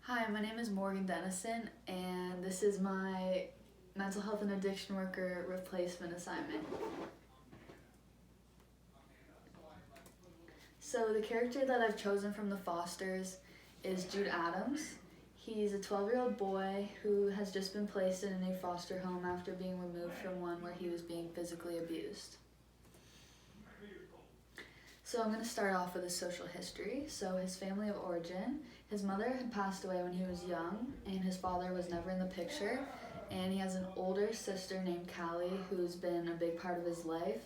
Hi, my name is Morgan Dennison, and this is my mental health and addiction worker replacement assignment. So the character that I've chosen from the Fosters is Jude Adams. He's a 12-year-old boy who has just been placed in a new foster home after being removed from one where he was being physically abused. So I'm going to start off with his social history. So his family of origin, his mother had passed away when he was young, and his father was never in the picture. And he has an older sister named Callie who's been a big part of his life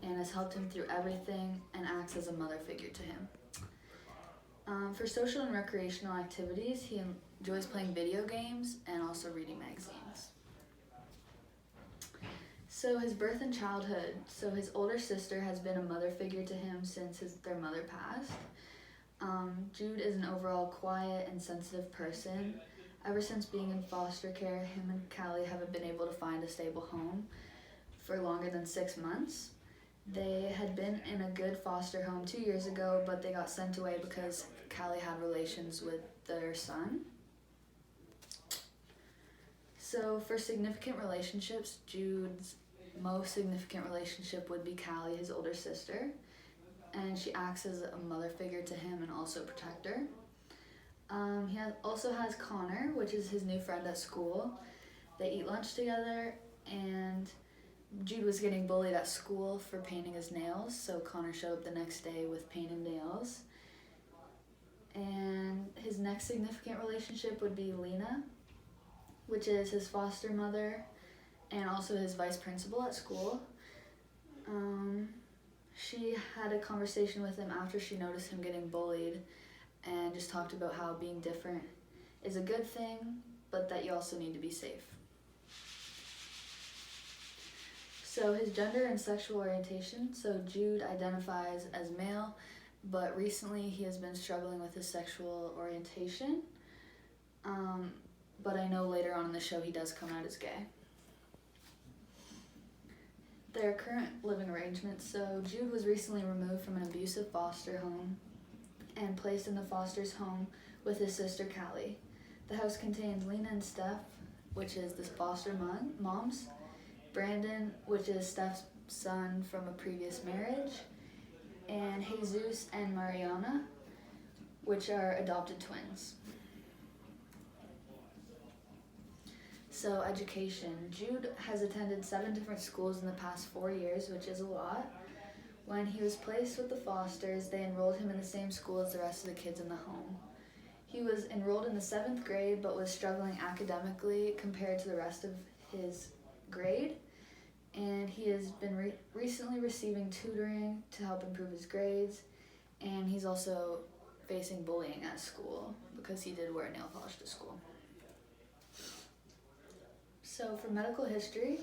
and has helped him through everything and acts as a mother figure to him. For social and recreational activities, he enjoys playing video games and also reading magazines. So his birth and childhood. So his older sister has been a mother figure to him since their mother passed. Jude is an overall quiet and sensitive person. Ever since being in foster care, him and Callie haven't been able to find a stable home for longer than 6 months. They had been in a good foster home 2 years ago, but they got sent away because Callie had relations with their son. So for significant relationships, Jude's most significant relationship would be Callie, his older sister, and she acts as a mother figure to him and also protector. He also has Connor, which is his new friend at school. They eat lunch together, and Jude was getting bullied at school for painting his nails, so Connor showed up the next day with painted nails. And his next significant relationship would be Lena, which is his foster mother and also his vice principal at school. She had a conversation with him after she noticed him getting bullied and just talked about how being different is a good thing, but that you also need to be safe. So his gender and sexual orientation. So Jude identifies as male, but recently he has been struggling with his sexual orientation. But I know later on in the show he does come out as gay. Their current living arrangements. So Jude was recently removed from an abusive foster home and placed in the foster's home with his sister Callie. The house contains Lena and Steph, which is the foster moms, Brandon, which is Steph's son from a previous marriage, and Jesus and Mariana, which are adopted twins. So education. Jude has attended 7 different schools in the past 4 years, which is a lot. When he was placed with the Fosters, they enrolled him in the same school as the rest of the kids in the home. He was enrolled in the 7th grade, but was struggling academically compared to the rest of his grade. And he has been recently receiving tutoring to help improve his grades. And he's also facing bullying at school because he did wear nail polish to school. So for medical history,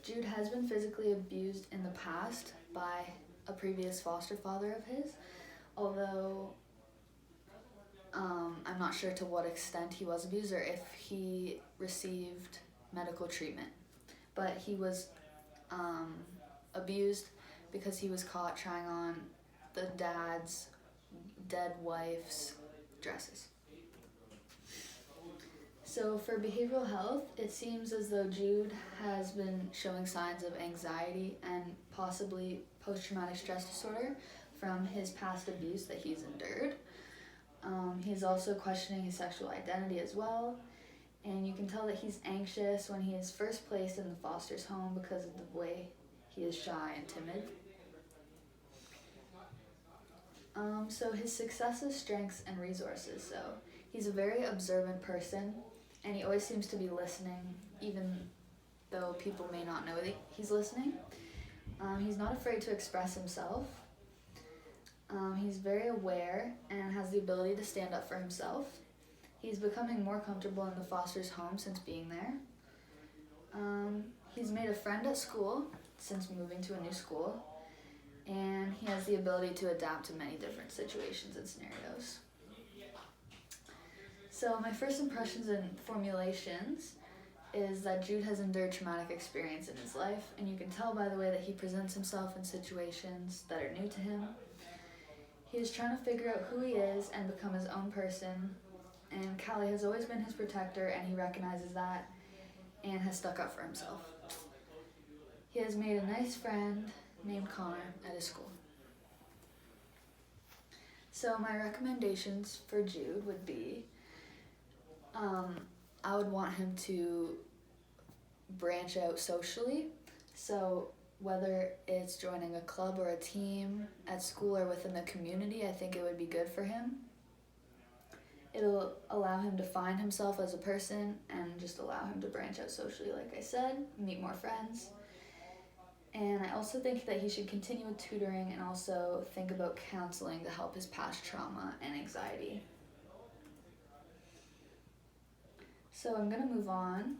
Jude has been physically abused in the past by a previous foster father of his, although I'm not sure to what extent he was abused or if he received medical treatment. But he was abused because he was caught trying on the dad's dead wife's dresses. So for behavioral health, it seems as though Jude has been showing signs of anxiety and possibly post-traumatic stress disorder from his past abuse that he's endured. He's also questioning his sexual identity as well, and you can tell that he's anxious when he is first placed in the foster's home because of the way he is shy and timid. So his successes, strengths, and resources. So he's a very observant person, and he always seems to be listening, even though people may not know that he's listening. He's not afraid to express himself. He's very aware and has the ability to stand up for himself. He's becoming more comfortable in the foster's home since being there. He's made a friend at school since moving to a new school, and he has the ability to adapt to many different situations and scenarios. So my first impressions and formulations is that Jude has endured traumatic experience in his life, and you can tell by the way that he presents himself in situations that are new to him. He is trying to figure out who he is and become his own person, And Callie has always been his protector, and he recognizes that and has stuck up for himself. He has made a nice friend named Connor at his school. So my recommendations for Jude would be, I would want him to branch out socially. So whether it's joining a club or a team at school or within the community, I think it would be good for him. It'll allow him to find himself as a person and just allow him to branch out socially, like I said, meet more friends. And I also think that he should continue with tutoring and also think about counseling to help his past trauma and anxiety. So I'm going to move on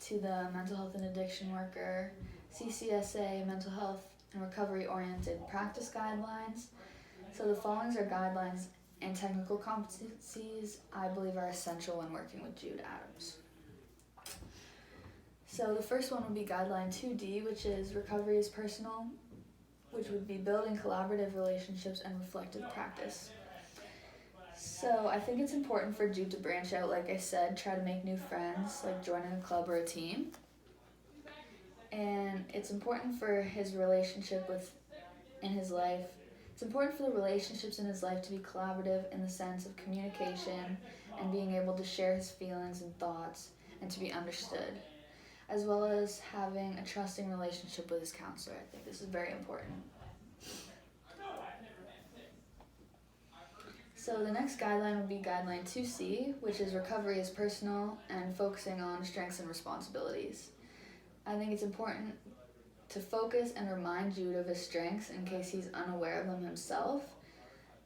to the mental health and addiction worker, CCSA mental health and recovery oriented practice guidelines. So the following are guidelines and technical competencies I believe are essential when working with Jude Adams. So the first one would be guideline 2D, which is recovery is personal, which would be building collaborative relationships and reflective practice. So I think it's important for Jude to branch out, like I said, try to make new friends, like joining a club or a team. And it's important for his relationship in his life. It's important for the relationships in his life to be collaborative in the sense of communication and being able to share his feelings and thoughts and to be understood, as well as having a trusting relationship with his counselor. I think this is very important. So the next guideline would be guideline 2C, which is recovery is personal and focusing on strengths and responsibilities. I think it's important to focus and remind Jude of his strengths in case he's unaware of them himself,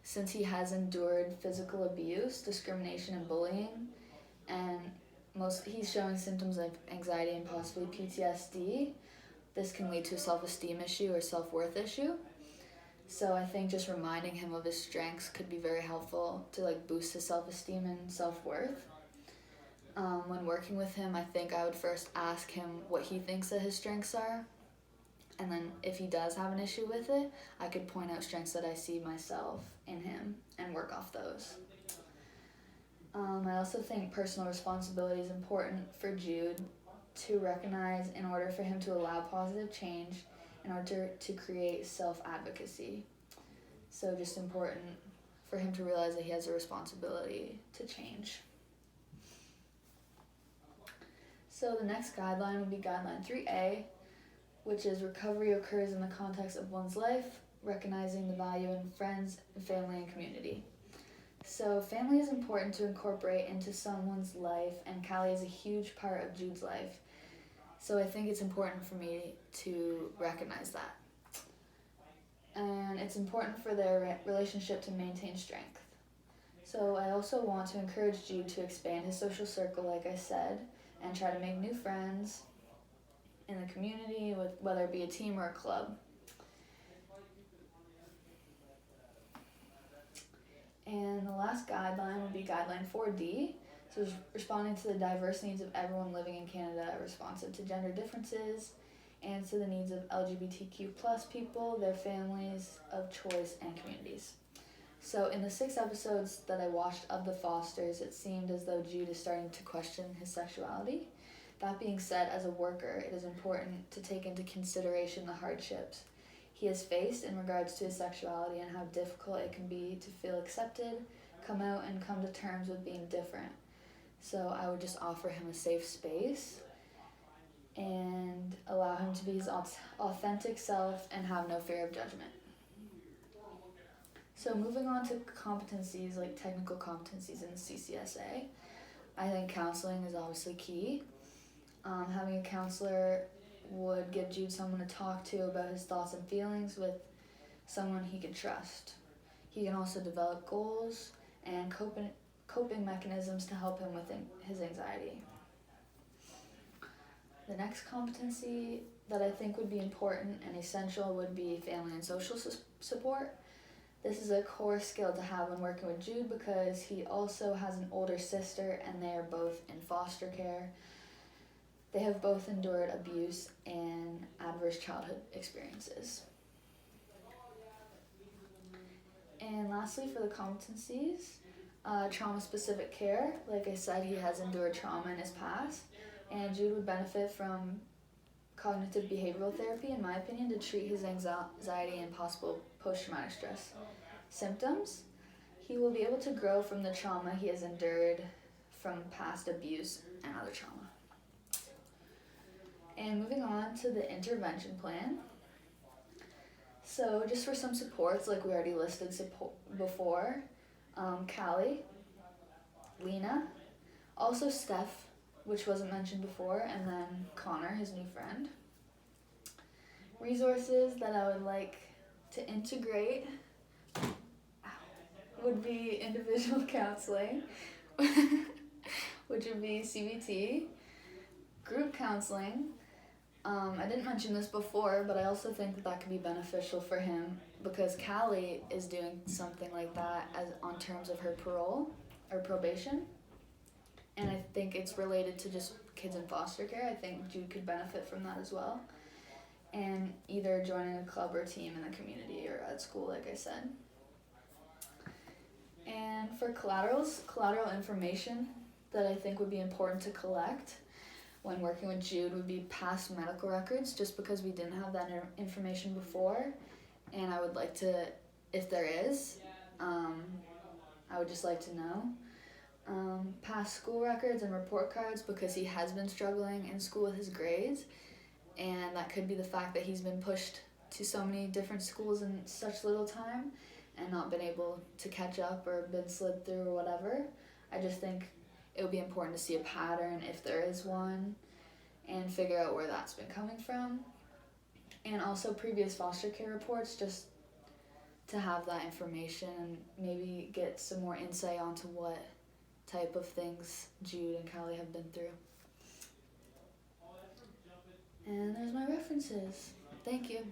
since he has endured physical abuse, discrimination, and bullying, and he's showing symptoms of anxiety and possibly PTSD. This can lead to a self-esteem issue or self-worth issue. So I think just reminding him of his strengths could be very helpful to boost his self-esteem and self-worth. When working with him, I think I would first ask him what he thinks that his strengths are. And then if he does have an issue with it, I could point out strengths that I see myself in him and work off those. I also think personal responsibility is important for Jude to recognize in order for him to allow positive change, in order to create self-advocacy. So just important for him to realize that he has a responsibility to change. So the next guideline would be guideline 3A, which is recovery occurs in the context of one's life, recognizing the value in friends, family, and community. So family is important to incorporate into someone's life, and Callie is a huge part of Jude's life. So I think it's important for me to recognize that. And it's important for their relationship to maintain strength. So I also want to encourage Jude to expand his social circle, like I said, and try to make new friends in the community, whether it be a team or a club. And the last guideline would be guideline 4D, so it's responding to the diverse needs of everyone living in Canada, responsive to gender differences, and to the needs of LGBTQ plus people, their families of choice, and communities. So in the 6 episodes that I watched of The Fosters, it seemed as though Jude is starting to question his sexuality. That being said, as a worker, it is important to take into consideration the hardships he has faced in regards to his sexuality and how difficult it can be to feel accepted, come out, and come to terms with being different. So I would just offer him a safe space and allow him to be his authentic self and have no fear of judgment. So moving on to competencies, like technical competencies in the CCSA, I think counseling is obviously key. Having a counselor would give Jude someone to talk to about his thoughts and feelings with someone he can trust. He can also develop goals and coping mechanisms to help him with his anxiety. The next competency that I think would be important and essential would be family and social support. This is a core skill to have when working with Jude because he also has an older sister and they are both in foster care. They have both endured abuse and adverse childhood experiences. And lastly, for the competencies, trauma-specific care. Like I said, he has endured trauma in his past, and Jude would benefit from cognitive behavioral therapy, in my opinion, to treat his anxiety and possible post-traumatic stress symptoms. He will be able to grow from the trauma he has endured from past abuse and other trauma. And moving on to the intervention plan. So just for some supports, like we already listed before, Callie, Lena, also Steph, which wasn't mentioned before, and then Connor, his new friend. Resources that I would like to integrate would be individual counseling, which would be CBT, group counseling. I didn't mention this before, but I also think that could be beneficial for him because Callie is doing something like that on terms of her parole or probation. And I think it's related to just kids in foster care. I think Jude could benefit from that as well. And either joining a club or team in the community or at school, like I said. And for collateral information that I think would be important to collect when working with Jude would be past medical records, just because we didn't have that information before. And I would like to, if there is, I would just like to know. Past school records and report cards, because he has been struggling in school with his grades, and that could be the fact that he's been pushed to so many different schools in such little time and not been able to catch up or been slid through or whatever. I just think it would be important to see a pattern if there is one and figure out where that's been coming from. And also previous foster care reports, just to have that information and maybe get some more insight onto what type of things Jude and Callie have been through. And there's my references. Thank you.